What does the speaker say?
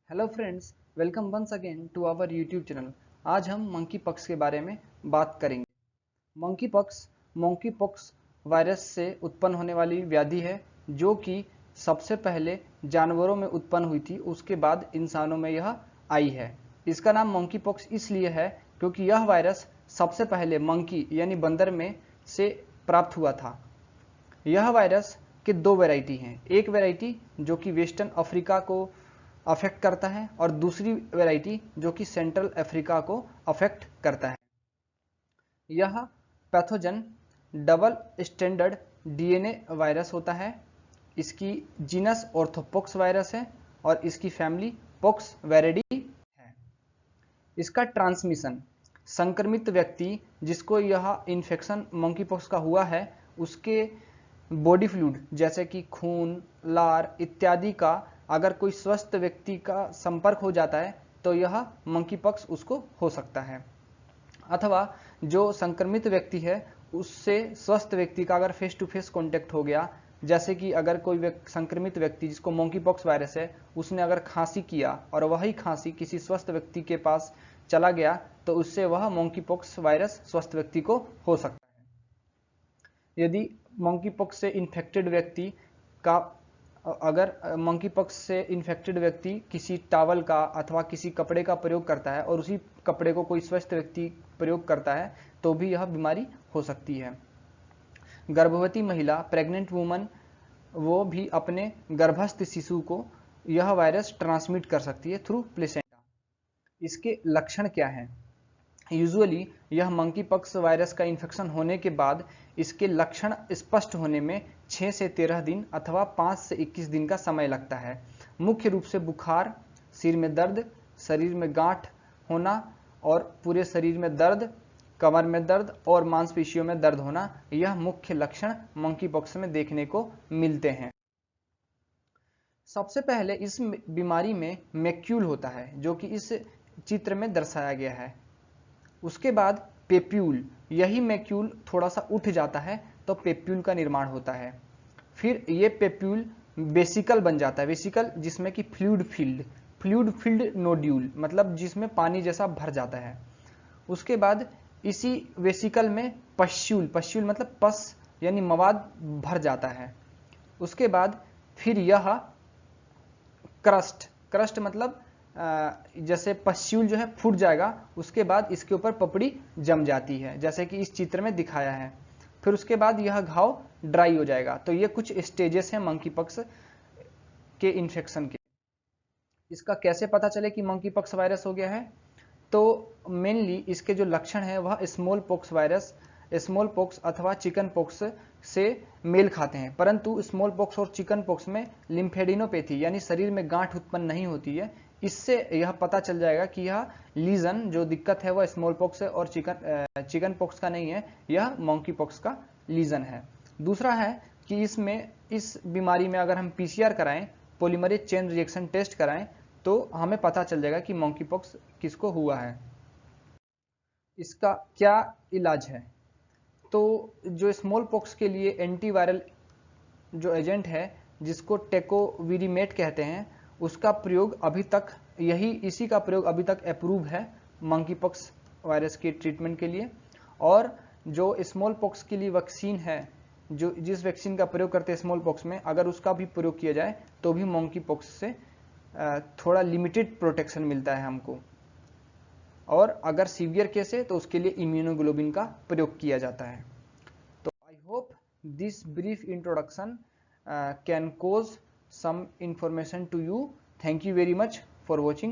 Hello friends, welcome once again to our YouTube channel. आज हम monkey pox के बारे में बात करेंगे। मंकी पॉक्स वायरस से उत्पन्न होने वाली व्याधि है जो कि सबसे पहले जानवरों में उत्पन्न हुई थी, उसके बाद इंसानों में यह आई है। इसका नाम मंकी पॉक्स इसलिए है क्योंकि यह वायरस सबसे पहले मंकी यानी बंदर में से प्राप्त हुआ था। यह वायरस के दो वैरायटी हैं, एक वैरायटी जो कि वेस्टर्न अफ्रीका को अफेक्ट करता है और दूसरी वैरायटी जो कि सेंट्रल अफ्रीका को अफेक्ट करता है। यह pathogen double standard DNA virus होता है। इसकी जीनस ऑर्थोपॉक्स वायरस है और इसकी फैमिली पॉक्स वैरिडी है। इसका ट्रांसमिशन संक्रमित व्यक्ति जिसको यह इन्फेक्शन मंकी पॉक्स का हुआ है उसके बॉडी फ्लूइड जैसे कि खून, लार इत्यादि का अगर कोई स्वस्थ व्यक्ति का संपर्क हो जाता है तो यह मंकी पॉक्स उसको हो सकता है। अथवा जो संक्रमित व्यक्ति है उससे स्वस्थ व्यक्ति का अगर फेस टू फेस कॉन्टेक्ट हो गया, जैसे कि अगर कोई संक्रमित व्यक्ति जिसको मंकी पॉक्स वायरस है उसने अगर खांसी किया और वही खांसी किसी स्वस्थ व्यक्ति के पास चला गया तो उससे वह मंकी पॉक्स वायरस स्वस्थ व्यक्ति को हो सकता है। यदि मंकी पॉक्स से इन्फेक्टेड व्यक्ति का अगर मंकी पॉक्स से इन्फेक्टेड व्यक्ति किसी टॉवल का अथवा किसी कपड़े का प्रयोग करता है और उसी कपड़े को कोई स्वस्थ व्यक्ति प्रयोग करता है तो भी यह बीमारी हो सकती है। गर्भवती महिला, प्रेग्नेंट वुमन, वो भी अपने गर्भस्थ शिशु को यह वायरस ट्रांसमिट कर सकती है थ्रू प्लेसेंटा। इसके लक्षण क्या हैं? यूजुअली यह मंकी पॉक्स वायरस का इन्फेक्शन होने के बाद इसके लक्षण स्पष्ट होने में 6 से 13 दिन अथवा 5 से 21 दिन का समय लगता है। मुख्य रूप से बुखार, सिर में दर्द, शरीर में गांठ होना और पूरे शरीर में दर्द, कमर में दर्द और मांसपेशियों में दर्द होना, यह मुख्य लक्षण मंकी पॉक्स में देखने को मिलते हैं। सबसे पहले इस बीमारी में मैक्यूल होता है जो कि इस चित्र में दर्शाया गया है। उसके बाद पेप्यूल, यही मैक्यूल थोड़ा सा उठ जाता है तो पेप्यूल का निर्माण होता है। फिर ये पेप्यूल वेसिकल बन जाता है, वेसिकल जिसमें कि फ्लूइड फिल्ड नोड्यूल मतलब जिसमें पानी जैसा भर जाता है। उसके बाद इसी वेसिकल में पश्यूल मतलब पस यानी मवाद भर जाता है। उसके बाद फिर यह क्रस्ट मतलब जैसे पश्यूल जो है फूट जाएगा, उसके बाद इसके ऊपर पपड़ी जम जाती है जैसे कि इस चित्र में दिखाया है। फिर उसके बाद यह घाव ड्राई हो जाएगा। तो ये कुछ स्टेजेस हैं मंकी पॉक्स के इन्फेक्शन के। इसका कैसे पता चले कि मंकी पॉक्स वायरस हो गया है? तो मेनली इसके जो लक्षण है वह स्मॉल पॉक्स अथवा चिकन पॉक्स से मेल खाते हैं, परंतु स्मॉल पॉक्स और चिकन पॉक्स में लिम्फेडिनोपैथी यानी शरीर में गांठ उत्पन्न नहीं होती है। इससे यह पता चल जाएगा कि यह लीजन जो दिक्कत है वह स्मॉल पॉक्स है और चिकन पॉक्स का नहीं है, यह मंकी पॉक्स का लीजन है। दूसरा है कि इस बीमारी में अगर हम पीसीआर कराएं, पॉलीमरेज चेन रिएक्शन टेस्ट कराएं, तो हमें पता चल जाएगा कि मंकी पॉक्स किसको हुआ है। इसका क्या इलाज है? तो जो स्मॉल पॉक्स के लिए एंटीवायरल जो एजेंट है जिसको टेकोविरिमेट कहते हैं, उसका प्रयोग अभी तक इसी का प्रयोग अभी तक अप्रूव है मंकी पॉक्स वायरस के ट्रीटमेंट के लिए। और जो स्मॉल पॉक्स के लिए वैक्सीन है, जो जिस वैक्सीन का प्रयोग करते हैं स्मॉल पॉक्स में, अगर उसका भी प्रयोग किया जाए तो भी मंकी पॉक्स से थोड़ा लिमिटेड प्रोटेक्शन मिलता है हमको। और अगर सीवियर केस है तो उसके लिए इम्यूनोग्लोबिन का प्रयोग किया जाता है। तो I hope this brief introduction can cause some information to you. Thank you very much for watching.